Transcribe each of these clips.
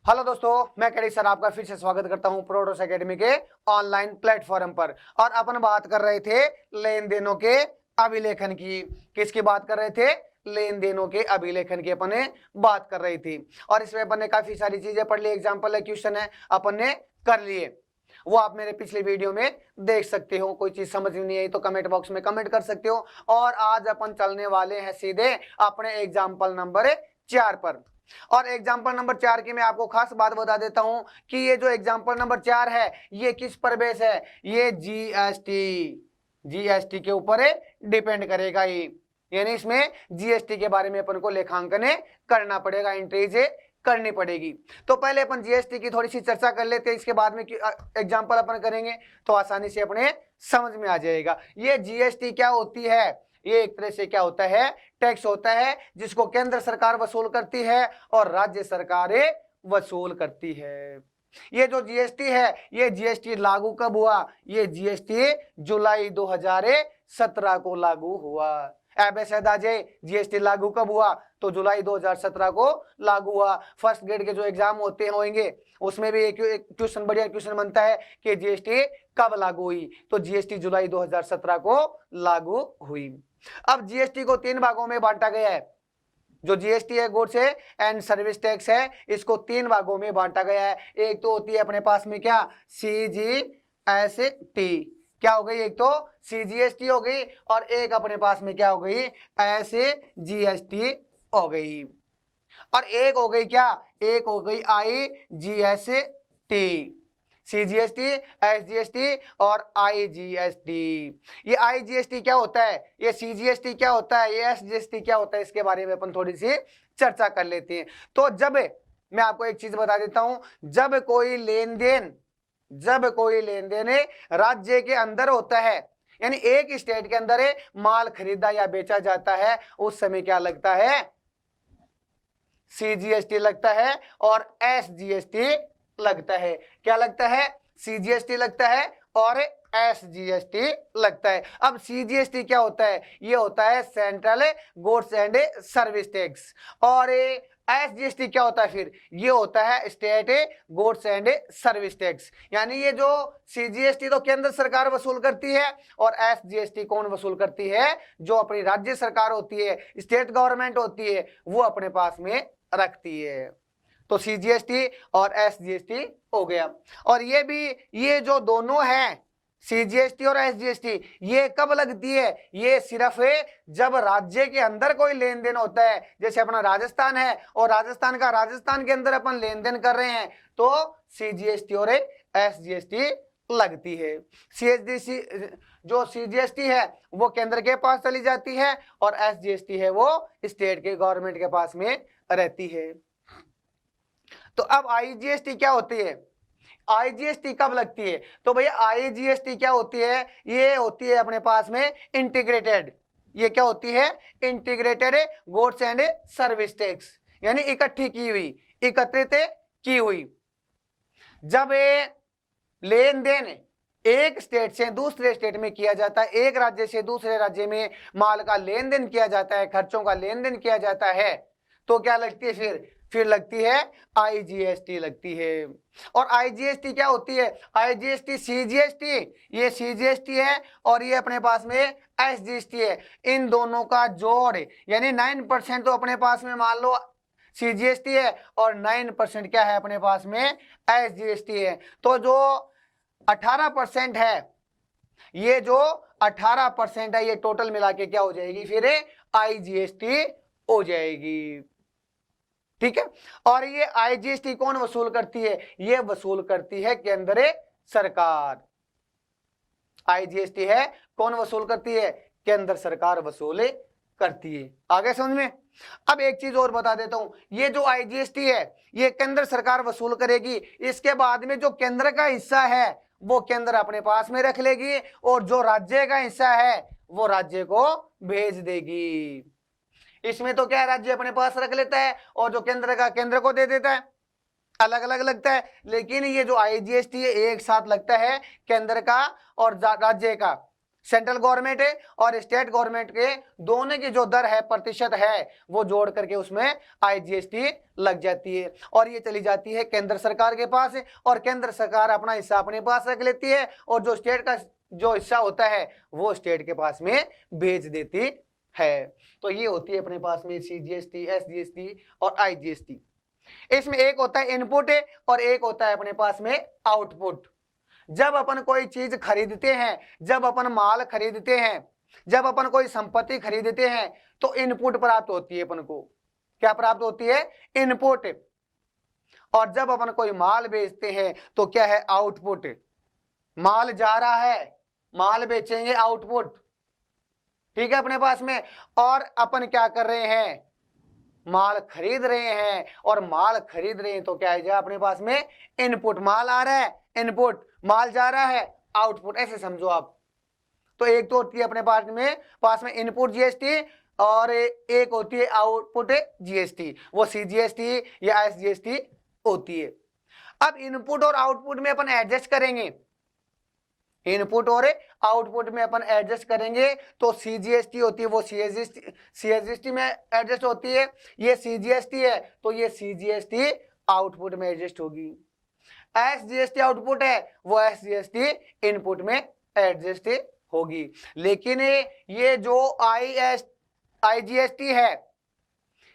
Hello दोस्तों, मैं कड़ी सर आपका फिर से स्वागत करता हूं प्रोडोस एकेडमी के ऑनलाइन प्लेटफॉर्म पर। और अपन बात कर रहे थे लेन देनों के अभिलेखन की। किसकी बात कर रहे थे? लेन देनों के अभिलेखन की अपन ने बात कर रही थी। और इसमें अपन ने काफी सारी चीजें पढ़ ली, एग्जाम्पल है, क्वेश्चन है, अपन ने कर लिए। वो आप मेरे पिछले वीडियो में देख सकते हो। कोई चीज समझ नहीं आई तो कमेंट बॉक्स में कमेंट कर सकते हो। और आज अपन चलने वाले हैं सीधे अपने एग्जाम्पल नंबर 4 पर। और एग्जाम्पल नंबर 4 की मैं आपको खास बात बता देता हूं कि ये जो एग्जाम्पल नंबर 4 है ये किस पर बेस है? ये जीएसटी के ऊपर डिपेंड करेगा ये। यानी इसमें जीएसटी के बारे में अपन को लेखांकन करना पड़ेगा, एंट्रीज करनी पड़ेगी। तो पहले अपन जीएसटी की थोड़ी सी चर्चा कर लेते हैं, इसके बाद में एग्जाम्पल अपन करेंगे तो आसानी से अपने समझ में आ जाएगा। ये जीएसटी क्या होती है? ये एक तरह से क्या होता है? टैक्स होता है जिसको केंद्र सरकार वसूल करती है और राज्य सरकारें वसूल करती है। ये जो जीएसटी है, ये जीएसटी लागू कब हुआ? ये जीएसटी जुलाई 2017 को लागू हुआ। जीएसटी लागू कब हुआ? तो जुलाई 2017 को लागू हुआ। फर्स्ट ग्रेड के जो एग्जाम होंगे उसमें भी एक क्वेश्चन, बढ़िया क्वेश्चन बनता है कि जीएसटी कब लागू हुई? तो जीएसटी जुलाई 2017 को लागू हुई। अब जीएसटी को 3 भागों में बांटा गया है। जो जीएसटी है, गुड्स एंड सर्विस टैक्स है, इसको 3 भागों में बांटा गया है। एक तो होती है अपने पास में क्या? सीजीएसटी। क्या हो गई? एक तो सीजीएसटी हो गई और एक अपने पास में क्या हो गई? एसजीएसटी हो गई। और एक हो गई क्या? एक हो गई आईजीएसटी। सीजीएसटी, एसजीएसटी और आईजीएसटी। ये आईजीएसटी क्या होता है? ये सीजीएसटी क्या होता है? ये एसजीएसटी क्या होता है? इसके बारे में अपन थोड़ी सी चर्चा कर लेते हैं। तो जब मैं आपको एक चीज बता देता हूं, जब कोई लेन देन राज्य के अंदर होता है, यानी एक स्टेट के अंदर माल खरीदा या बेचा जाता है, उस समय क्या लगता है? सीजीएसटी लगता है और एसजीएसटी लगता है। क्या लगता है? सीजीएसटी लगता है और एसजीएसटी लगता है। अब सीजीएसटी क्या होता है? ये होता है central goods and service tax. और एसजीएसटी क्या होता है? फिर ये होता है state goods and service tax. यानी ये जो सीजीएसटी तो केंद्र सरकार वसूल करती है और एसजीएसटी कौन वसूल करती है? जो अपनी राज्य सरकार होती है, स्टेट गवर्नमेंट होती है, वो अपने पास में रखती है। तो सीजीएसटी और एसजीएसटी हो गया। और ये जो दोनों हैं, सीजीएसटी और एसजीएसटी, ये कब लगती है? ये सिर्फ जब राज्य के अंदर कोई लेन देन होता है। जैसे अपना राजस्थान है और राजस्थान के अंदर अपन लेन देन कर रहे हैं तो सीजीएसटी और एसजीएसटी लगती है। जो सीजीएसटी है वो केंद्र के पास चली जाती है और एसजीएसटी है वो स्टेट के गवर्नमेंट के पास में रहती है। तो अब आईजीएसटी क्या होती है? आईजीएसटी कब लगती है? तो भैया आईजीएसटी क्या होती है? ये होती है अपने पास में इंटीग्रेटेड। ये क्या होती है? Integrated goods and service tax, यानी एकत्रित की हुई। जब लेन देन एक स्टेट से दूसरे स्टेट में किया जाता है, एक राज्य से दूसरे राज्य में माल का लेन देन किया जाता है, खर्चों का लेन देन किया जाता है, तो क्या लगती है? फिर लगती है आईजीएसटी लगती है। और आईजीएसटी क्या होती है? आईजीएसटी सीजीएसटी, ये सीजीएसटी है और ये अपने पास में एसजीएसटी है। इन दोनों का जोड़, यानी 9% तो अपने पास में मान लो सीजीएसटी है और 9% क्या है अपने पास में? एसजीएसटी है। तो जो 18% है, ये जो 18% है, ये टोटल मिला के क्या हो जाएगी? फिर आईजीएसटी हो जाएगी। ठीक है। और ये आईजीएसटी कौन वसूल करती है? ये वसूल करती है केंद्र सरकार। आईजीएसटी है कौन वसूल करती है? केंद्र सरकार वसूल करती है। आगे समझ में? अब एक चीज और बता देता हूं, ये जो आईजीएसटी है ये केंद्र सरकार वसूल करेगी। इसके बाद में जो केंद्र का हिस्सा है वो केंद्र अपने पास में रख लेगी और जो राज्य का हिस्सा है वो राज्य को भेज देगी। इसमें तो क्या है? राज्य अपने पास रख लेता है और जो केंद्र का केंद्र को दे देता है। अलग अलग लगता है, लेकिन ये जो आईजीएसटी है एक साथ लगता है केंद्र का और राज्य का। सेंट्रल गवर्नमेंट और स्टेट गवर्नमेंट के दोनों की जो दर है, प्रतिशत है, वो जोड़ करके उसमें आईजीएसटी लग जाती है और ये चली जाती है केंद्र सरकार के पास और केंद्र सरकार अपना हिस्सा अपने पास रख लेती है और जो स्टेट का जो हिस्सा होता है वो स्टेट के पास में भेज देती है। तो ये होती है अपने पास में सीजीएसटी, एसजीएसटी और आईजीएसटी। इसमें एक होता है इनपुट और एक होता है अपने पास में आउटपुट। जब अपन कोई चीज खरीदते हैं, जब अपन माल खरीदते हैं, जब अपन कोई संपत्ति खरीदते हैं तो इनपुट प्राप्त होती है अपन को। क्या प्राप्त होती है? इनपुट। और जब अपन कोई माल बेचते हैं तो क्या है? आउटपुट। माल जा रहा है, माल बेचेंगे, आउटपुट। ठीक है अपने पास में। और अपन क्या कर रहे हैं? माल खरीद रहे हैं और माल खरीद रहे हैं तो क्या है अपने पास में? इनपुट। माल आ रहा है, इनपुट, माल जा रहा है, आउटपुट। ऐसे समझो आप। तो एक तो होती है अपने पास में इनपुट जीएसटी और एक होती है आउटपुट जीएसटी, वो सीजीएसटी या एसजीएसटी होती है। अब इनपुट और आउटपुट में अपन एडजस्ट करेंगे, इनपुट और आउटपुट में अपन एडजस्ट करेंगे तो सीजीएसटी होती है वो सीएसजीएसटी में एडजस्ट होती है। ये सीजीएसटी है तो ये सीजीएसटी आउटपुट में एडजस्ट होगी। एसजीएसटी आउटपुट है वो एसजीएसटी इनपुट में एडजस्ट होगी। लेकिन ये जो आईजीएसटी है,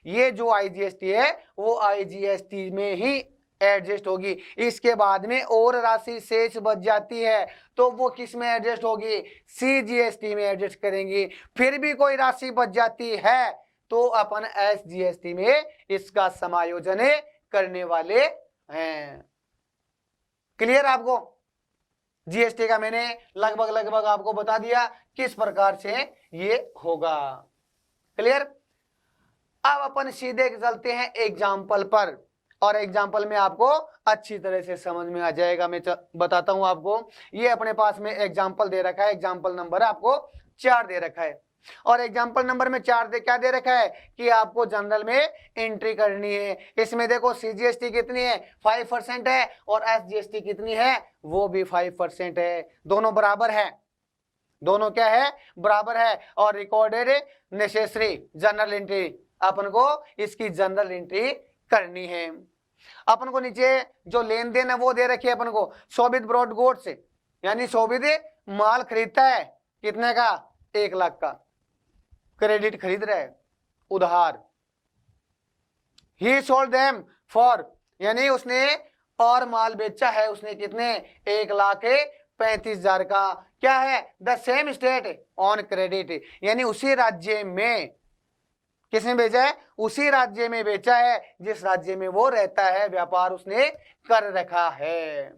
ये जो आईजीएसटी है वो आईजीएसटी में ही एडजस्ट होगी। इसके बाद में और राशि शेष बच जाती है तो वो किस में एडजस्ट होगी? सीजीएसटी में एडजस्ट करेंगी। फिर भी कोई राशि बच जाती है तो अपन एसजीएसटी में इसका समायोजन करने वाले हैं। क्लियर आपको? जीएसटी का मैंने लगभग आपको बता दिया किस प्रकार से ये होगा। क्लियर? अब अपन सीधे चलते हैं एग्जाम्पल पर और एग्जाम्पल में आपको अच्छी तरह से समझ में आ जाएगा। मैं बताता हूं आपको। ये अपने पास में एग्जाम्पल दे रखा है, एग्जाम्पल नंबर आपको 4 दे रखा है और एग्जाम्पल नंबर में 4 क्या दे रखा है कि आपको जनरल में एंट्री करनी है। इसमें देखो सीजीएसटी कितनी है? 5% है और एसजीएसटी कितनी है? वो भी 5% है। दोनों बराबर है, दोनों क्या है? बराबर है। और रिकॉर्डेड नेसेसरी जनरल एंट्री, अपन को इसकी जनरल एंट्री करनी है। अपन को नीचे जो लेन देन है वो दे रखी है अपन को। शोभित ब्रॉड गुड्स यानी शोभित माल खरीदता है, कितने का? 1 लाख का। क्रेडिट खरीद रहा है, उधार। ही सोल्ड देम फॉर यानी उसने और माल बेचा है उसने कितने? 1,35,000 का। क्या है? The same state on credit यानी उसी राज्य में किसने बेचा है? उसी राज्य में बेचा है जिस राज्य में वो रहता है, व्यापार उसने कर रखा है।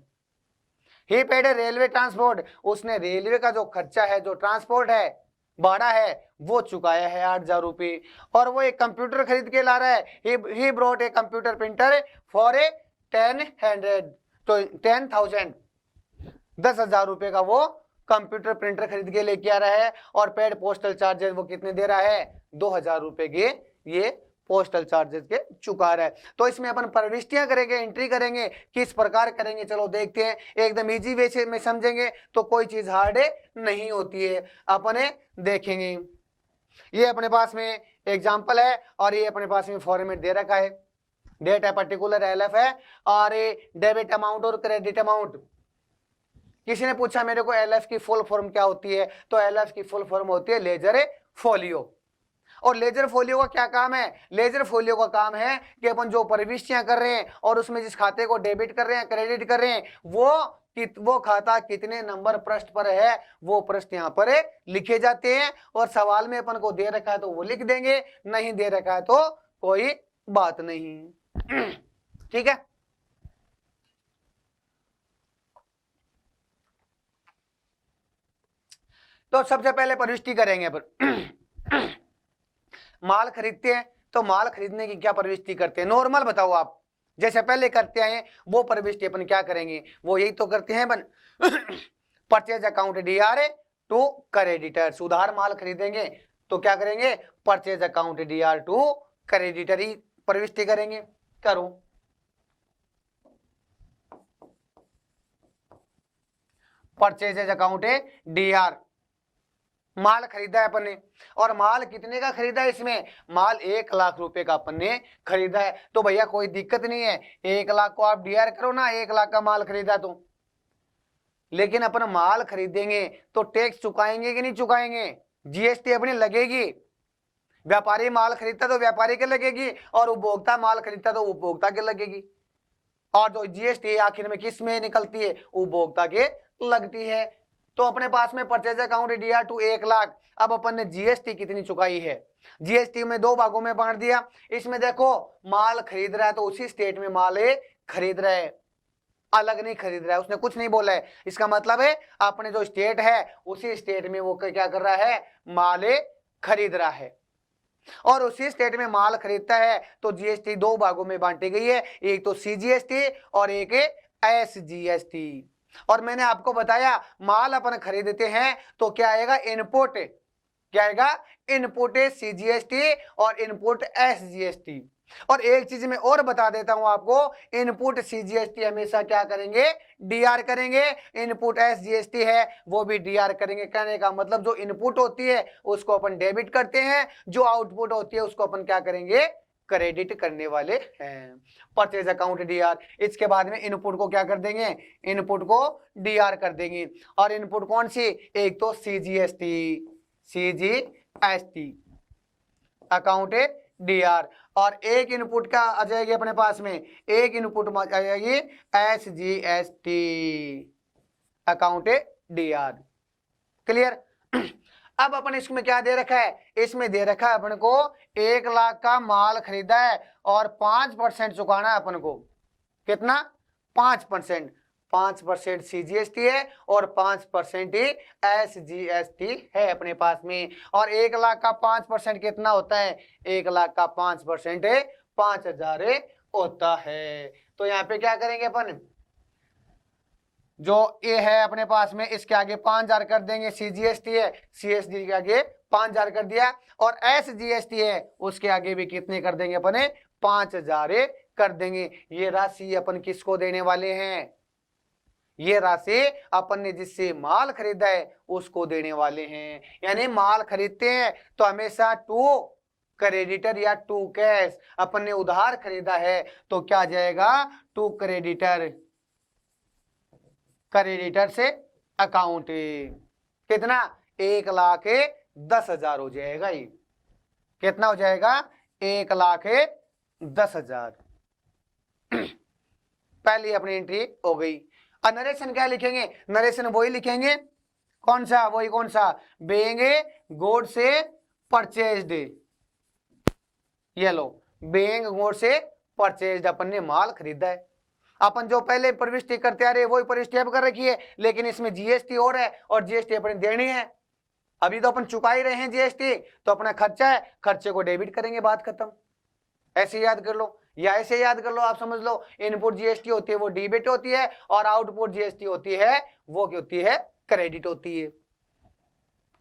ही पेड रेलवे ट्रांसपोर्ट, उसने रेलवे का जो खर्चा है, जो ट्रांसपोर्ट है, भाड़ा है, वो चुकाया है 8,000 रुपये। और वो एक कंप्यूटर खरीद के ला रहा है। He brought a computer printer for a 10,000 10,000 रुपये का वो कंप्यूटर प्रिंटर खरीद के लेके आ रहा है और पेड पोस्टल चार्जेस वो कितने दे रहा है? 2,000 रुपए के ये पोस्टल चार्जेस के चुका रहा है। तो इसमें अपन प्रविष्टियां करेंगे, एंट्री करेंगे। किस प्रकार करेंगे चलो देखते हैं। एकदम इजी वे में समझेंगे तो कोई चीज हार्ड नहीं होती है, अपने देखेंगे। ये अपने पास में एग्जाम्पल है और ये अपने पास में फॉर्मेट दे रखा है। डेट है, पर्टिकुलर एलएफ है और डेबिट अमाउंट और क्रेडिट अमाउंट। किसी ने पूछा मेरे को एलएफ की फुल फॉर्म क्या होती है, तो एलएफ की फुल फॉर्म होती है लेजर फोलियो। और लेजर फोलियो का क्या काम है? लेजर फोलियो का काम है कि अपन जो प्रविष्टियां कर रहे हैं और उसमें जिस खाते को डेबिट कर रहे हैं, क्रेडिट कर रहे हैं, वो खाता कितने नंबर पृष्ठ पर है वो पृष्ठ यहाँ पर लिखे जाते हैं। और सवाल में अपन को दे रखा है तो वो लिख देंगे, नहीं दे रखा है तो कोई बात नहीं। ठीक है। तो सबसे पहले प्रविष्टि करेंगे अपन। माल खरीदते हैं तो माल खरीदने की क्या प्रविष्टि करते हैं? नॉर्मल बताओ आप, जैसे पहले करते हैं वो प्रविष्टि अपन क्या करेंगे? वो यही तो करते हैं अपन। Purchase account DR to creditors. उधार माल खरीदेंगे तो क्या करेंगे? Purchase account DR to creditor ही प्रविष्टि करेंगे। करो परचेज अकाउंट डीआर माल खरीदा है अपन ने, और माल कितने का खरीदा है, इसमें माल 1 लाख रुपए का अपन ने खरीदा है। तो भैया कोई दिक्कत नहीं है, 1 लाख को आप डीआर करो ना, 1 लाख का माल खरीदा तो। लेकिन अपन माल खरीदेंगे तो टैक्स चुकाएंगे कि नहीं चुकाएंगे, जीएसटी अपनी लगेगी। व्यापारी माल खरीदता तो व्यापारी के लगेगी, और उपभोक्ता माल खरीदता तो उपभोक्ता के लगेगी। और जो जीएसटी आखिर में किस में निकलती है, उपभोक्ता के लगती है। तो अपने पास में purchase account DR to 1 lakh. अब अपन ने जीएसटी कितनी चुकाई है, जीएसटी में 2 भागों में बांट दिया। इसमें देखो माल खरीद रहा है तो उसी स्टेट में माल खरीद रहा है, अलग नहीं खरीद रहा है, उसने कुछ नहीं बोला है। इसका मतलब है अपने जो स्टेट है उसी स्टेट में वो क्या कर रहा है, माल खरीद रहा है। और उसी स्टेट में माल खरीदता है तो जीएसटी 2 भागों में बांटी गई है, एक तो सीजीएसटी और एक एसजीएसटी। और मैंने आपको बताया माल अपन खरीदते हैं तो क्या आएगा, इनपुट, क्या आएगा, इनपुट सीजीएसटी और इनपुट एसजीएसटी। और एक चीज मैं और बता देता हूं आपको, इनपुट सीजीएसटी हमेशा क्या करेंगे, डीआर करेंगे, इनपुट एसजीएसटी है वो भी डीआर करेंगे। कहने का मतलब जो इनपुट होती है उसको अपन डेबिट करते हैं, जो आउटपुट होती है उसको अपन क्या करेंगे, क्रेडिट करने वाले हैं। Purchase account D R. इसके बाद में इनपुट को क्या कर देंगे, इनपुट को डीआर कर देंगे। और इनपुट कौन सी, एक तो सीजीएसटी, सीजीएसटी अकाउंट डीआर, और एक इनपुट का आ जाएगी अपने पास में, एक इनपुट आ जाएगी एसजीएसटी अकाउंट डीआर। क्लियर। अब अपन इसमें क्या दे रखा है, इसमें दे रखा है अपन को 1 लाख का माल खरीदा है और 5% चुकाना है अपन को। कितना, 5%। 5% सीजीएसटी है और 5% ही एसजीएसटी है अपने पास में। और 1 लाख का 5% कितना होता है, 1 लाख का 5% 5,000 होता है। तो यहाँ पे क्या करेंगे अपन, जो ए है अपने पास में इसके आगे 5,000 कर देंगे, सीजीएसटी है, सीएसडी के आगे 5,000 कर दिया, और एसजीएसटी है उसके आगे भी कितने कर देंगे अपन, 5,000 कर देंगे। ये राशि अपन किसको देने वाले हैं, ये राशि अपन ने जिससे माल खरीदा है उसको देने वाले हैं। यानी माल खरीदते हैं तो हमेशा टू क्रेडिटर या टू कैश, अपन ने उधार खरीदा है तो क्या जाएगा, टू क्रेडिटर, क्रेडिटर से अकाउंट। कितना, 1,10,000 हो जाएगा। ये कितना हो जाएगा, 1,10,000। पहली अपनी एंट्री हो गई। और नरेशन क्या लिखेंगे, नरेशन वही लिखेंगे, कौन सा, वही कौन सा, बेइंग गुड से परचेज्ड। ये लो, बेइंग गुड से परचेज्ड, अपन ने माल खरीदा है। अपन जो पहले प्रविष्टि करते आ रहे वही प्रविष्टि अब कर रखी है, लेकिन इसमें जीएसटी और है और जीएसटी अपने देनी है। अभी तो अपन चुका ही रहे हैं जीएसटी, तो अपना खर्चा है, खर्चे को डेबिट करेंगे, बात खत्म। ऐसे याद कर लो या ऐसे याद कर लो, आप समझ लो। इनपुट जीएसटी होती है वो डेबिट होती है, और आउटपुट जीएसटी होती है वो क्या होती है, क्रेडिट होती है।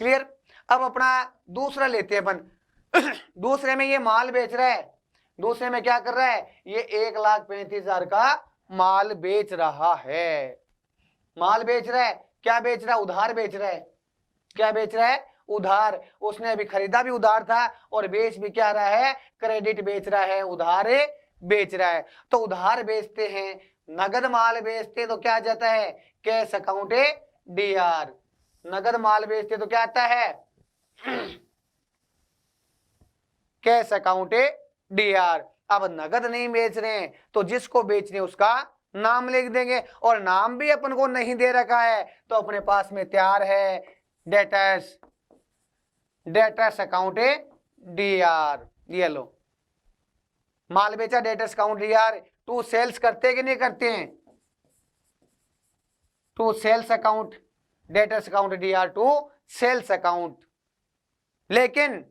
क्लियर। अब अपना दूसरा लेते हैं अपन। दूसरे में ये माल बेच रहा है, दूसरे में क्या कर रहा है, ये 1,35,000 का माल बेच रहा है। माल बेच रहा है, क्या बेच रहा है, उधार बेच रहा है। क्या बेच रहा है, उधार। उसने अभी खरीदा भी उधार था और बेच भी क्या रहा है, क्रेडिट बेच रहा है, उधार बेच रहा है। तो उधार बेचते हैं, नगद माल बेचते तो क्या जाता है, कैश अकाउंट डीआर। नगद माल बेचते तो क्या आता है, कैश अकाउंट डीआर। अब नगद नहीं बेच रहे हैं तो जिसको बेच रहे हैं उसका नाम लिख देंगे, और नाम भी अपन को नहीं दे रखा है तो अपने पास में तैयार है डेटर्स, डेटर्स अकाउंट डीआर। ये लो, माल बेचा, debtors account DR. To sales करते कि नहीं करते हैं, to sales account, debtors account DR to sales account. लेकिन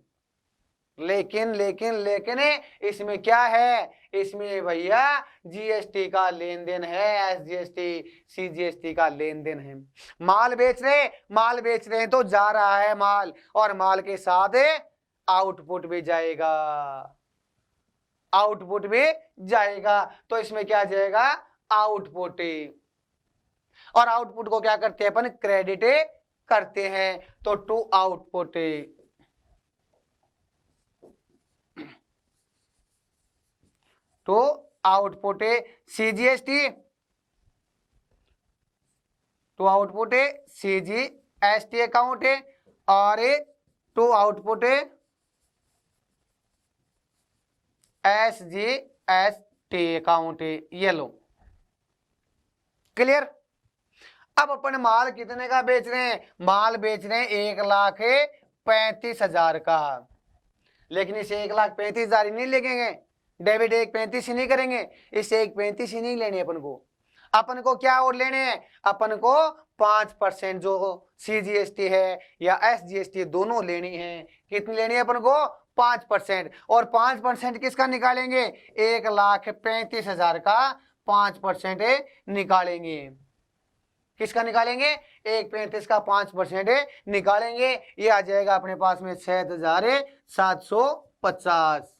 लेकिन लेकिन लेकिन इसमें क्या है, इसमें भैया जीएसटी का लेन देन है, एसजीएसटी सीजीएसटी का लेन देन है। माल बेच रहे हैं तो जा रहा है माल, और माल के साथ आउटपुट भी जाएगा, आउटपुट भी जाएगा। तो इसमें क्या जाएगा, आउटपुट। और आउटपुट को क्या करते हैं अपन, क्रेडिट करते हैं। तो to output CGST, to output CGST account है और टू आउटपुट एसजीएसटी अकाउंट है। ये लो, क्लियर। अब अपन माल कितने का बेच रहे हैं? माल बेच रहे हैं 1,35,000 का, लेकिन इसे 1,35,000 ही नहीं लेंगे, डेबिट 1,35 ही नहीं करेंगे, इसे 1,35 ही नहीं लेने अपन को क्या और लेने हैं? अपन को 5% जो सीजीएसटी है या एसजीएसटी दोनों लेनी है। कितनी लेनी है अपन को? 5%। और 5% किसका निकालेंगे? 1,35,000 का 5% निकालेंगे। किसका निकालेंगे? 1,35 का 5% निकालेंगे। ये आ जाएगा अपने पास में 6,750।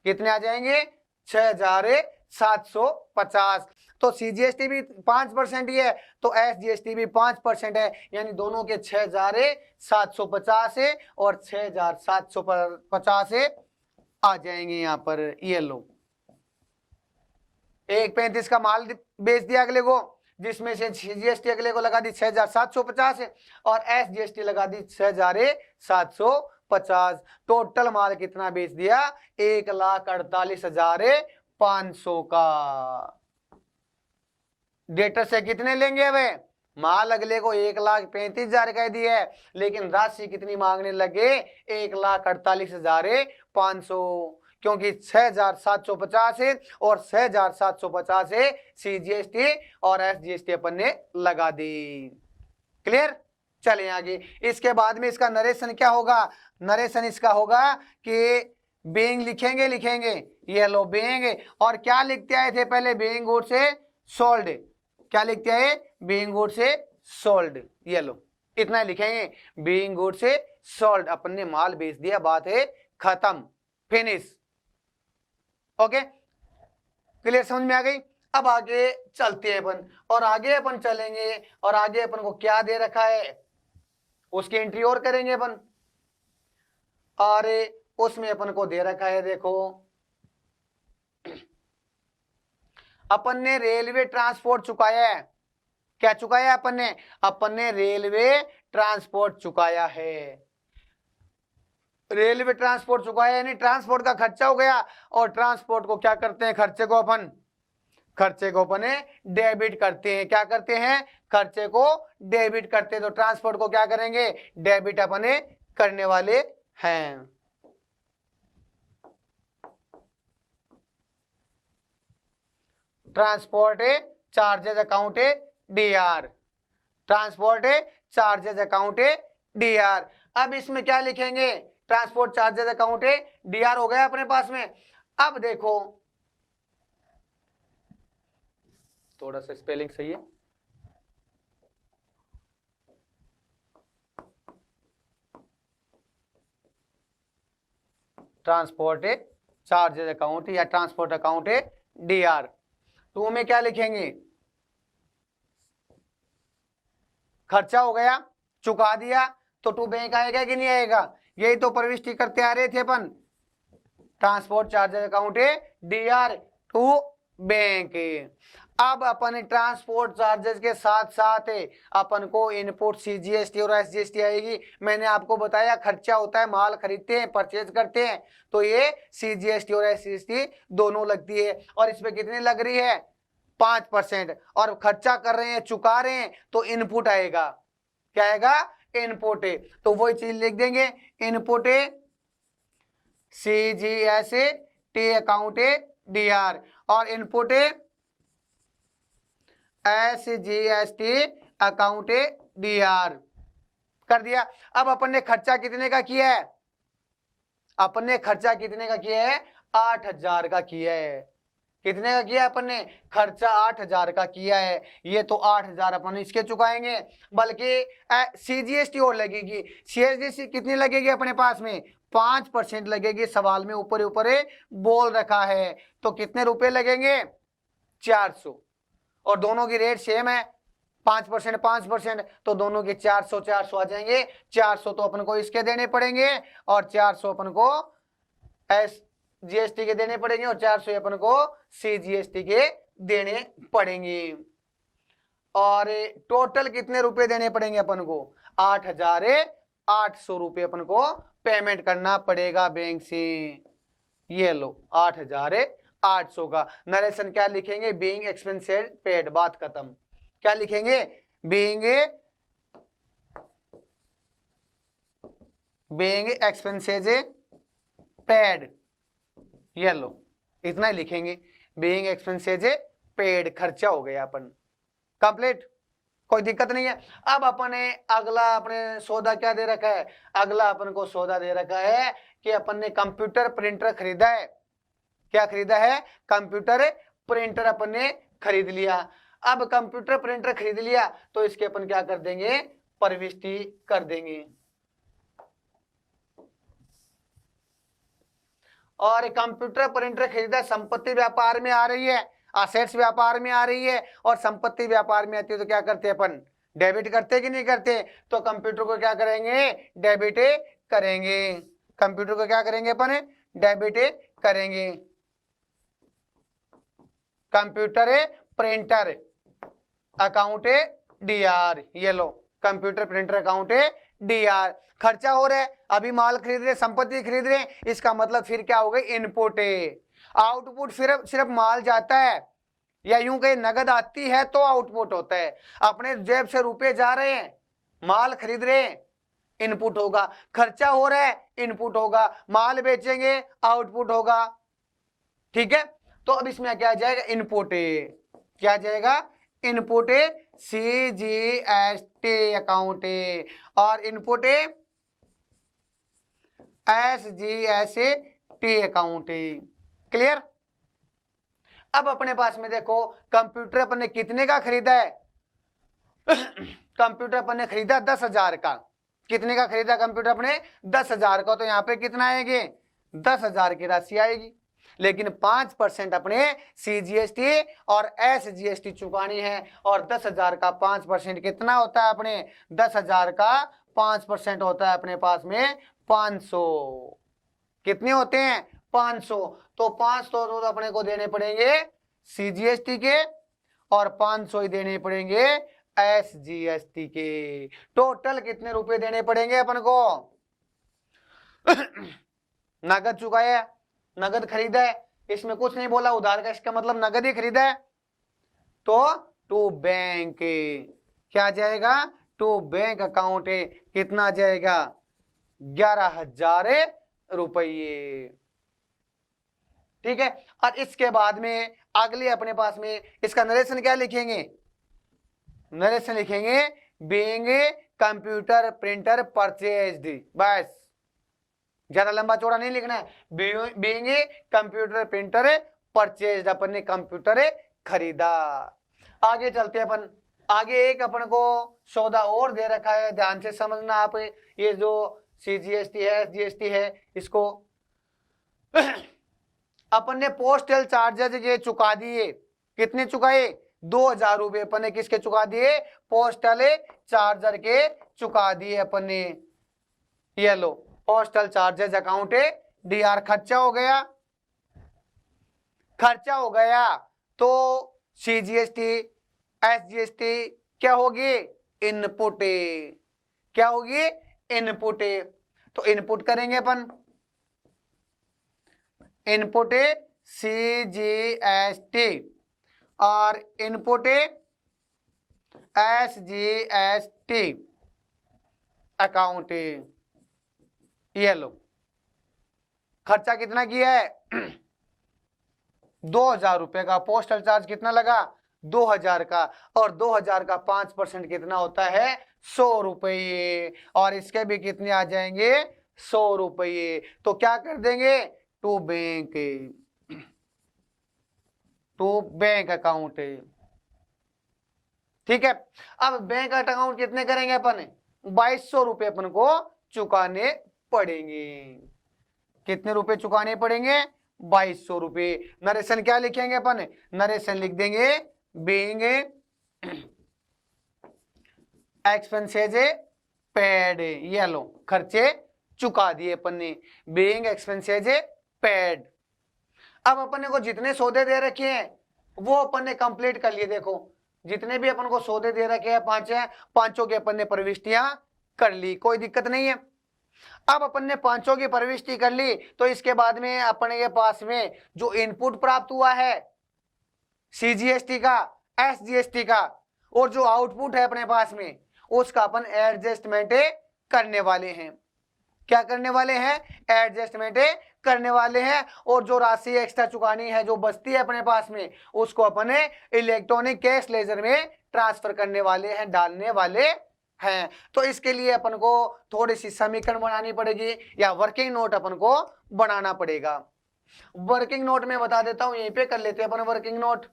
कितने आ जाएंगे? 6,750। तो सीजीएसटी भी 5% ही है, तो एसजीएसटी भी 5% है, यानी दोनों के 6,750 है और 6,750 आ जाएंगे यहाँ पर। ये लो, 1,35 का माल बेच दिया अगले को, जिसमें से सीजीएसटी अगले को लगा दी 6,750 है और एसजीएसटी लगा दी 6,750। टोटल माल कितना बेच दिया? 1,48,500 का। डेटर से कितने लेंगे? अब माल अगले को 1,35,000 का दिया है, लेकिन राशि कितनी मांगने लगे? 1,48,500, क्योंकि 6,750 है और 6,750 है सीजीएसटी और एसजीएसटी अपन ने लगा दी। क्लियर। चलिए आगे। इसके बाद में इसका नरेशन क्या होगा? नरेशन इसका होगा कि बीइंग लिखेंगे ये लो बीइंग, और क्या लिखते आए थे पहले? बीइंग गुड से सोल्ड। क्या लिखते आए? बीइंग गुड से सोल्ड। ये लो, इतना लिखेंगे, बीइंग गुड से सोल्ड। अपन ने माल बेच दिया, बात है खत्म, फिनिश। ओके, क्लियर, समझ में आ गई। अब आगे चलते हैं अपन, और आगे अपन चलेंगे और आगे अपन को क्या दे रखा है उसकी एंट्री और करेंगे अपन। और उसमें अपन को दे रखा है, देखो अपन ने रेलवे ट्रांसपोर्ट चुकाया है। क्या चुकाया अपन ने रेलवे ट्रांसपोर्ट चुकाया है। रेलवे ट्रांसपोर्ट चुकाया यानी ट्रांसपोर्ट का खर्चा हो गया, और ट्रांसपोर्ट को क्या करते हैं? खर्चे को अपन डेबिट करते हैं। क्या करते हैं? खर्चे को डेबिट करते हैं। तो ट्रांसपोर्ट को क्या करेंगे? डेबिट अपने करने वाले हैं। Transport charges account D R, transport charges account D R. अब इसमें क्या लिखेंगे? ट्रांसपोर्ट चार्जेस अकाउंट डीआर हो गया अपने पास में। अब देखो, थोड़ा सा स्पेलिंग सही है, ट्रांसपोर्ट चार्जेस अकाउंट या ट्रांसपोर्ट अकाउंट डीआर। टू में क्या लिखेंगे? खर्चा हो गया, चुका दिया, तो टू बैंक आएगा कि नहीं आएगा? यही तो प्रविष्टि करते आ रहे थे अपन। Transport charges account DR to bank. अब अपन ट्रांसपोर्ट चार्जेस के साथ साथ अपन को इनपुट सीजीएसटी और एसजीएसटी आएगी। मैंने आपको बताया खर्चा होता है, माल खरीदते हैं, परचेज करते हैं, तो ये सीजीएसटी और एसजीएसटी दोनों लगती है। और इसमें कितनी लग रही है? 5%। और खर्चा कर रहे हैं, चुका रहे हैं, तो इनपुट आएगा। क्या आएगा? इनपुट। तो वही चीज लिख देंगे, इनपुट सीजीएसटी अकाउंट डीआर और इनपुट एसजीएसटी अकाउंट डीआर कर दिया। अब अपन ने खर्चा कितने का किया है? अपन ने खर्चा कितने का किया है? 8,000 का किया है। कितने का किया अपन ने? खर्चा 8,000 का किया है। ये तो 8,000 अपन इसके चुकाएंगे, बल्कि सीजीएसटी और लगेगी। सीजीएसटी कितनी लगेगी अपने पास में? 5% लगेगी। सवाल में ऊपर ऊपर बोल रखा है, तो कितने रुपए लगेंगे? 400। और दोनों की रेट सेम है, 5%, 5%, तो दोनों के 400 400 आ जाएंगे। 400 तो अपन को इसके देने पड़ेंगे और 400 अपन को SGST के देने पड़ेंगे और 400 अपन को CGST के देने पड़ेंगे। और टोटल कितने रुपए देने पड़ेंगे अपन को? 8,800 रुपए अपन को पेमेंट करना पड़ेगा बैंक से। ये लो 8,800 का नरेशन क्या लिखेंगे? बीइंग एक्सपेंसेस पेड, बात खत्म। क्या लिखेंगे? बीइंग एक्सपेंसेस पेड, ये लो इतना ही लिखेंगे। बीइंग एक्सपेंसेस पेड, खर्चा हो गया अपन कंप्लीट, कोई दिक्कत नहीं है। अब अपने अगला अपने सौदा क्या दे रखा है? अगला अपन को सौदा दे रखा है कि अपन ने कंप्यूटर प्रिंटर खरीदा है। क्या खरीदा है? कंप्यूटर प्रिंटर अपन ने खरीद लिया। अब कंप्यूटर प्रिंटर खरीद लिया तो इसके अपन क्या कर देंगे? प्रविष्टि कर देंगे। और कंप्यूटर प्रिंटर खरीदा, संपत्ति व्यापार में आ रही है, असेट्स व्यापार में आ रही है और संपत्ति व्यापार में आती है तो क्या करते हैं अपन? डेबिट करते कि नहीं करते? तो कंप्यूटर को क्या करेंगे? डेबिट करेंगे। कंप्यूटर को क्या करेंगे अपन? डेबिट करेंगे। कंप्यूटर प्रिंटर अकाउंट DR, ये लो कंप्यूटर प्रिंटर अकाउंट DR। खर्चा हो रहा है, अभी माल खरीद रहे, संपत्ति खरीद रहे, इसका मतलब फिर क्या हो गई? इनपुट। आउटपुट सिर्फ माल जाता है या यूं कहीं नगद आती है तो आउटपुट होता है। अपने जेब से रुपए जा रहे हैं, माल खरीद रहे हैं, इनपुट होगा। खर्चा हो रहा है, इनपुट होगा। माल बेचेंगे, आउटपुट होगा। ठीक है, तो अब इसमें क्या आ जाएगा? इनपुट। क्या आ जाएगा? इनपुट CGST अकाउंट और इनपुट SGST अकाउंट। क्लियर? अब अपने पास में देखो कंप्यूटर अपन ने कितने का खरीदा है? कंप्यूटर अपन ने खरीदा 10,000 का। कितने का खरीदा कंप्यूटर अपने? 10,000 का। तो यहाँ पे कितना आएगी? 10,000 की राशि आएगी। लेकिन 5% अपने CGST और SGST चुकानी है और 10,000 का 5% कितना होता है? अपने 10,000 का 5% होता है अपने पास में 500। कितने होते हैं? 500। तो 500 तो अपने को देने पड़ेंगे CGST के और 500 ही देने पड़ेंगे SGST के। टोटल कितने रुपए देने पड़ेंगे अपन को? नगद चुकाया, नगद खरीदा है, इसमें कुछ नहीं बोला उधार का, इसका मतलब नगद ही खरीदा है। तो टू बैंक क्या जाएगा? टू बैंक अकाउंट कितना जाएगा? 11,000 रुपये। ठीक है, और इसके बाद में अगले अपने पास में इसका नरेशन क्या लिखेंगे? नरेशन लिखेंगे बीइंग कंप्यूटर प्रिंटर परचेज्ड। बस, ज्यादा लंबा चौड़ा नहीं लिखना है। बीइंग कंप्यूटर प्रिंटर परचेज्ड, अपन ने कंप्यूटर खरीदा। आगे चलते हैं अपन। आगे एक अपन को सौदा और दे रखा है, ध्यान से समझना आप। ये जो CGST है, SGST है, इसको अपन ने पोस्टल चार्जेज के चुका दिए। कितने चुकाए? 2,000 रुपए अपन ने किसके चुका दिए? पोस्टल चार्जर के चुका दिए अपन ने। ये लो पोस्टल चार्जेज अकाउंट DR। खर्चा हो गया, खर्चा हो गया तो CGST SGST क्या होगी? इनपुट। क्या होगी? इनपुट। तो इनपुट करेंगे अपन, इनपुट CGST और इनपुट SGST अकाउंट। ये लो खर्चा कितना किया है? 2,000 रुपए का। पोस्टल चार्ज कितना लगा? 2,000 का। और 2,000 का 5% कितना होता है? 100 रुपये। और इसके भी कितने आ जाएंगे? 100 रुपये। तो क्या कर देंगे? To bank account. ठीक है, अब बैंक अकाउंट कितने करेंगे अपन? 2,200 रुपये अपन को चुकाने पड़ेंगे। कितने रुपए चुकाने पड़ेंगे? 2,200 रुपये। नरेशन क्या लिखेंगे अपन? नरेशन लिख देंगे बीइंग एक्सपेंसेज पेड, ये लो खर्चे चुका दिए अपन ने, बीइंग एक्सपेंसेज पेड। अब अपन ने को जितने सौदे दे रखे हैं वो अपन ने कंप्लीट कर लिए। देखो जितने भी अपन को सौदे दे रखे हैं पांच हैं, पांचों की अपन ने प्रविष्टियां कर ली, कोई दिक्कत नहीं है। अब अपन ने पांचों की प्रविष्टि कर ली तो इसके बाद में अपने के पास में जो इनपुट प्राप्त हुआ है सीजीएसटी का, एसजीएसटी का, और जो आउटपुट है अपने पास में उसका अपन एडजस्टमेंट करने वाले हैं। क्या करने वाले हैं? एडजस्टमेंट करने वाले हैं। और जो राशि एक्स्ट्रा चुकानी है जो बचती है अपने पास में उसको अपन इलेक्ट्रॉनिक कैश लेजर में ट्रांसफर करने वाले हैं, डालने वाले हैं। तो इसके लिए अपन को थोड़ी सी समीकरण बनानी पड़ेगी या वर्किंग नोट अपन को बनाना पड़ेगा। वर्किंग नोट में बता देता हूं, यहीं पे कर लेते हैं अपन वर्किंग नोट।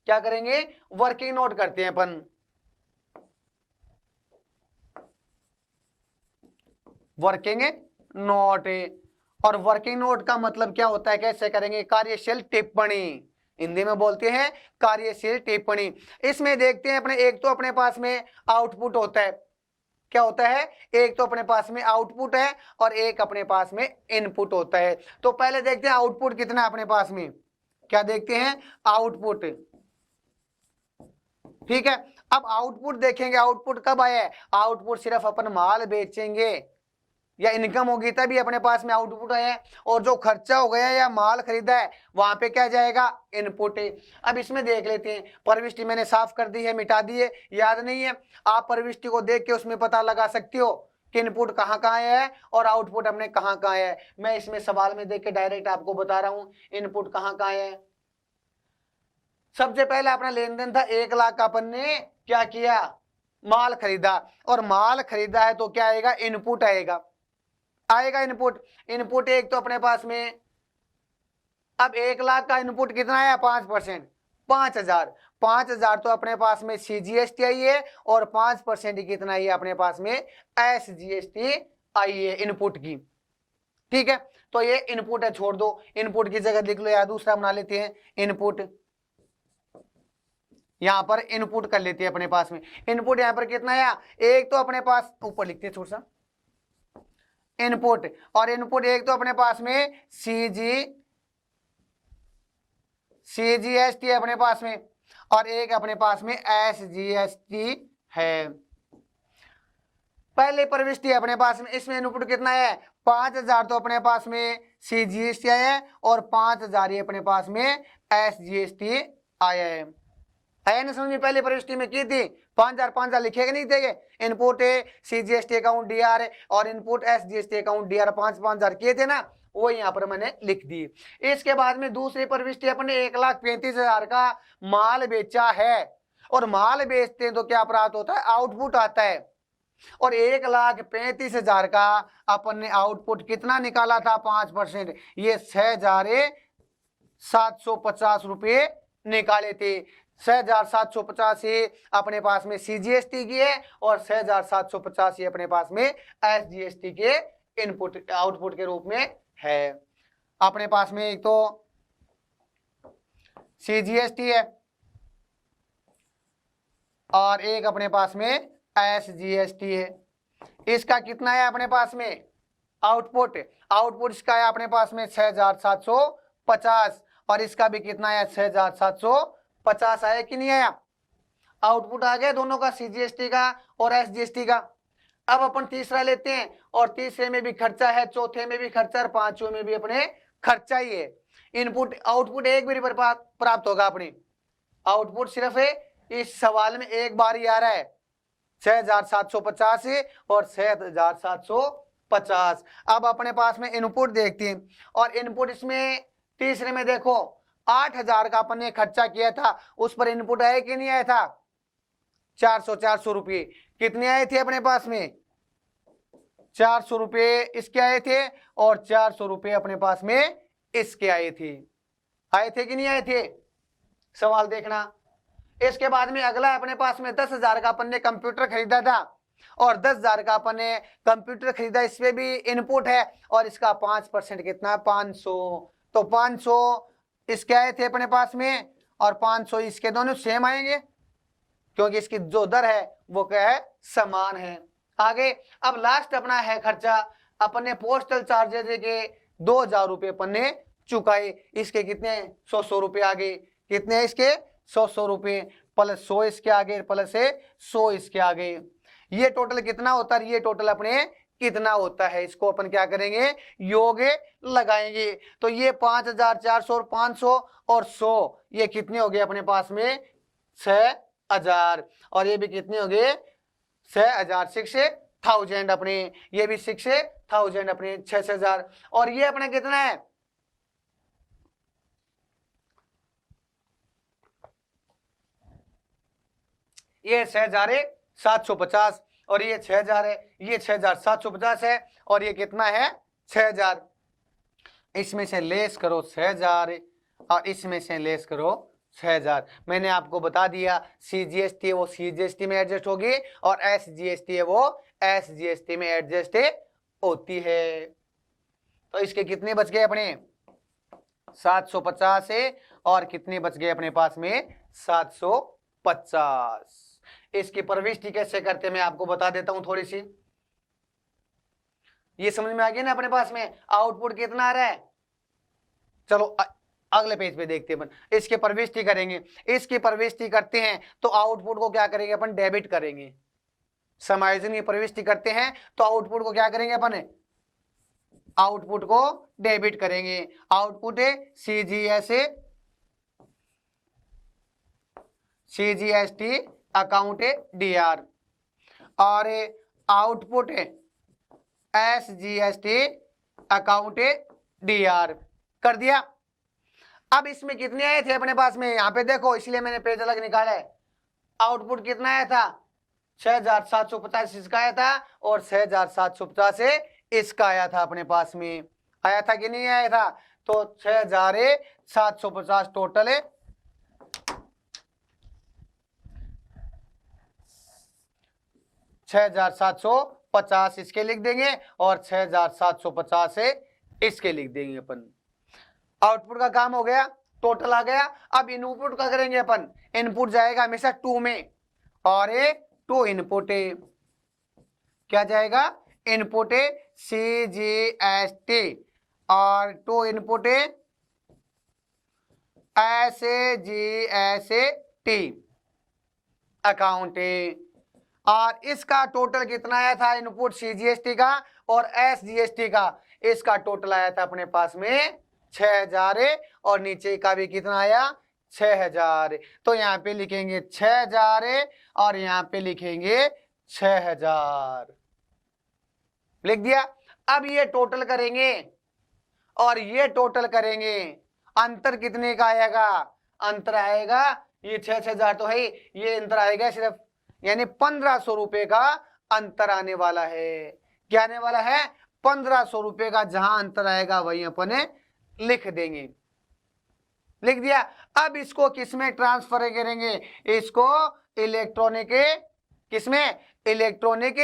क्या करेंगे? वर्किंग नोट करते हैं अपन। वर्किंग नोट, और वर्किंग नोट का मतलब क्या होता है, कैसे करेंगे? कार्यशील टिप्पणी, हिंदी में बोलते हैं कार्यशील टिप्पणी। इसमें देखते हैं अपने, एक तो अपने पास में आउटपुट होता है। क्या होता है? एक तो अपने पास में आउटपुट है और एक अपने पास में इनपुट होता है। तो पहले देखते हैं आउटपुट कितना है अपने पास में। क्या देखते हैं? आउटपुट। ठीक है, अब आउटपुट देखेंगे। आउटपुट कब आया है? आउटपुट सिर्फ अपन माल बेचेंगे या इनकम होगी तभी अपने पास में आउटपुट आया है, और जो खर्चा हो गया या माल खरीदा है वहां पे क्या जाएगा? इनपुट। अब इसमें देख लेते हैं, प्रविष्टि मैंने साफ कर दी है, मिटा दी है, याद नहीं है। आप प्रविष्टि को देख के उसमें पता लगा सकते हो कि इनपुट कहाँ कहाँ है और आउटपुट हमने कहाँ कहाँ है। मैं इसमें सवाल में देख के डायरेक्ट आपको बता रहा हूँ इनपुट कहाँ कहाँ है। सबसे पहले अपना लेन देन था 1 लाख का, अपन ने क्या किया? माल खरीदा, और माल खरीदा है तो क्या आएगा? इनपुट आएगा, आएगा इनपुट। इनपुट एक तो अपने पास में, अब 1 लाख का इनपुट कितना है? 5%, 5,000। 5,000 तो अपने पास में सीजीएसटी आई है, और 5% कितना है अपने पास में? एसजीएसटी आई है इनपुट की। ठीक है, तो ये इनपुट है, छोड़ दो, इनपुट की जगह लिख लो, या दूसरा बना लेते हैं इनपुट। यहां पर इनपुट कर लेते हैं अपने पास में। इनपुट यहां पर कितना है? एक तो अपने पास, ऊपर लिखते हैं थोड़ा सा, इनपुट, और इनपुट एक तो अपने पास में सीजीएसटी है अपने पास में, और एक अपने पास में एसजीएसटी है। पहले प्रविष्टि अपने पास में, इसमें इनपुट कितना है? 5,000 तो अपने पास में सीजीएसटी आया है, और 5,000 अपने पास में एसजीएसटी आया है। आया ना समझ में? पहले प्रविष्टि में की थी 5,000 5,000 लिखेगा नहीं थे, इनपुट सीजीएसटी अकाउंट डीआर और इनपुट एसजीएसटी अकाउंट डीआर 5,000 किए थे ना, वो यहाँ पर मैंने लिख दी। इसके बाद में दूसरी प्रविष्टि अपने 1,35,000 का माल बेचा है, और माल बेचते हैं तो क्या प्राप्त होता है? आउटपुट आता है। और 1,35,000 का अपन ने आउटपुट कितना निकाला था? 5%, ये 6,750 रुपये निकाले थे। 6,750 ही अपने पास में सीजीएसटी की है, और 6,750 ही अपने पास में एसजीएसटी के इनपुट आउटपुट के रूप में है। अपने पास में एक तो सीजीएसटी है और एक अपने पास में एसजीएसटी है। इसका कितना है अपने पास में? आउटपुट, आउटपुट इसका है अपने पास में 6,750, और इसका भी कितना है? 6,750 आया कि नहीं आया? आउटपुट आ गया दोनों का, सीजीएसटी का और एसजीएसटी का। अब अपन तीसरा लेते हैं, और तीसरे में भी खर्चा है, चौथे में भी खर्चा, और पांचवें में भी अपने खर्चा ही है। इनपुट आउटपुट एक बार प्राप्त होगा अपने, आउटपुट सिर्फ है इस सवाल में एक बार ही आ रहा है, 6,750 और 6,750। अब अपने पास में इनपुट देखते हैं, और इनपुट इसमें तीसरे में देखो 8,000 का अपन ने खर्चा किया था, उस पर इनपुट आया कि नहीं आया था? 400 रुपये। कितने आए थे अपने पास में? 400 रुपये इसके आए थे, और 400 रुपये अपने पास में इसके आए थे। आए थे कि नहीं आए थे? सवाल देखना। इसके बाद में अगला अपने पास में 10,000 का अपन ने कंप्यूटर खरीदा था, और 10,000 का अपन ने कंप्यूटर खरीदा, इसमें भी इनपुट है, और इसका 5% कितना? 500। तो 500 इसके आए थे अपने पास में, और 500 इसके, दोनों सेम आएंगे। क्योंकि इसकी जो दर है वो क्या है, समान है। आगे अब लास्ट अपना है खर्चा, अपने पोस्टल चार्जेस के 2000 रुपये अपन ने चुकाए। इसके कितने 100 रुपये आगे, कितने हैं इसके 100 रुपये, प्लस 100 इसके आगे, प्लस 100 इसके आगे। ये टोटल कितना होता है, ये टोटल अपने कितना होता है, इसको अपन क्या करेंगे, योग लगाएंगे। तो ये 5400 और 500 और 100 ये कितने हो गए अपने पास में 6000, और ये भी कितने हो गए 6000, 6000 अपने, ये भी 6000 अपने 6000, और ये अपने कितना है, ये 6750 और ये 6000 है, ये 6750 है, और ये कितना है 6000। इसमें से लेस करो 6000 और इसमें से लेस करो 6000। मैंने आपको बता दिया CGST है वो CGST में एडजस्ट होगी और SGST है वो SGST में एडजस्ट होती है। तो इसके कितने बच गए अपने 750 है, और कितने बच गए अपने पास में 750। इसकी प्रविष्टि कैसे करते मैं आपको बता देता हूं थोड़ी सी, ये समझ में आ गया ना अपने पास में आउटपुट कितना आ रहा है। चलो अगले पेज पे देखते हैं अपन, इसके प्रविष्टि करेंगे। इसकी प्रविष्टि करते हैं तो आउटपुट को क्या करेंगे अपन, डेबिट करेंगे। समायोजन की प्रविष्टि करते हैं तो आउटपुट को क्या करेंगे अपन, आउटपुट को डेबिट करेंगे। आउटपुट है CGST अकाउंट है DR, और आउटपुट है SGST अकाउंट है DR। कर दिया। अब इसमें कितने आए थे अपने पास में, यहां पे देखो, इसलिए मैंने पेज अलग निकाला है। आउटपुट कितना आया था 6750 इसका आया था, और 6750 इसका आया था अपने पास में, आया था कि नहीं आया था। तो 6750 टोटल है, 6750 इसके लिख देंगे और 6750 इसके लिख देंगे अपन। आउटपुट का काम हो गया, टोटल आ गया। अब इनपुट का करेंगे अपन, इनपुट जाएगा हमेशा 2 में, और ये 2 इनपुट है, क्या जाएगा इनपुट है CGST, और 2 इनपुट है SGST अकाउंट है। और इसका टोटल कितना आया था, इनपुट CGST का और SGST का, इसका टोटल आया था अपने पास में 6000, और नीचे का भी कितना आया 6000। तो यहाँ पे लिखेंगे 6000 और यहाँ पे लिखेंगे 6000, लिख दिया। अब ये टोटल करेंगे और ये टोटल करेंगे, अंतर कितने का आएगा, अंतर आएगा ये 6000 तो है, ये अंतर आएगा सिर्फ, यानी 1500 रुपए का अंतर आने वाला है। क्या आने वाला है 1500 रुपए का, जहां अंतर आएगा वही अपने लिख देंगे, लिख दिया। अब इसको किसमें ट्रांसफर करेंगे, इसको इलेक्ट्रॉनिक, किसमें इलेक्ट्रॉनिक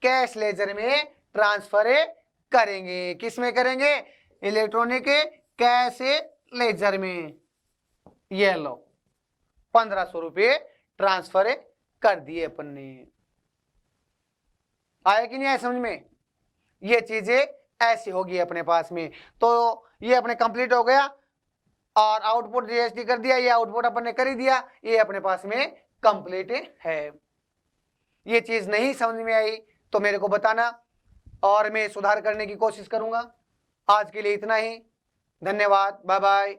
कैश लेजर में ट्रांसफर करेंगे। किसमें करेंगे, इलेक्ट्रॉनिक कैश लेजर में। ये लो 1500 रुपये ट्रांसफर कर दिए अपन ने। आया कि नहीं आया समझ में, ये चीजें ऐसी होगी अपने पास में। तो ये अपने कंप्लीट हो गया, और आउटपुट GST कर दिया, ये आउटपुट अपन ने कर ही दिया, ये अपने पास में कंप्लीट है। ये चीज नहीं समझ में आई तो मेरे को बताना, और मैं सुधार करने की कोशिश करूंगा। आज के लिए इतना ही, धन्यवाद, बाय बाय।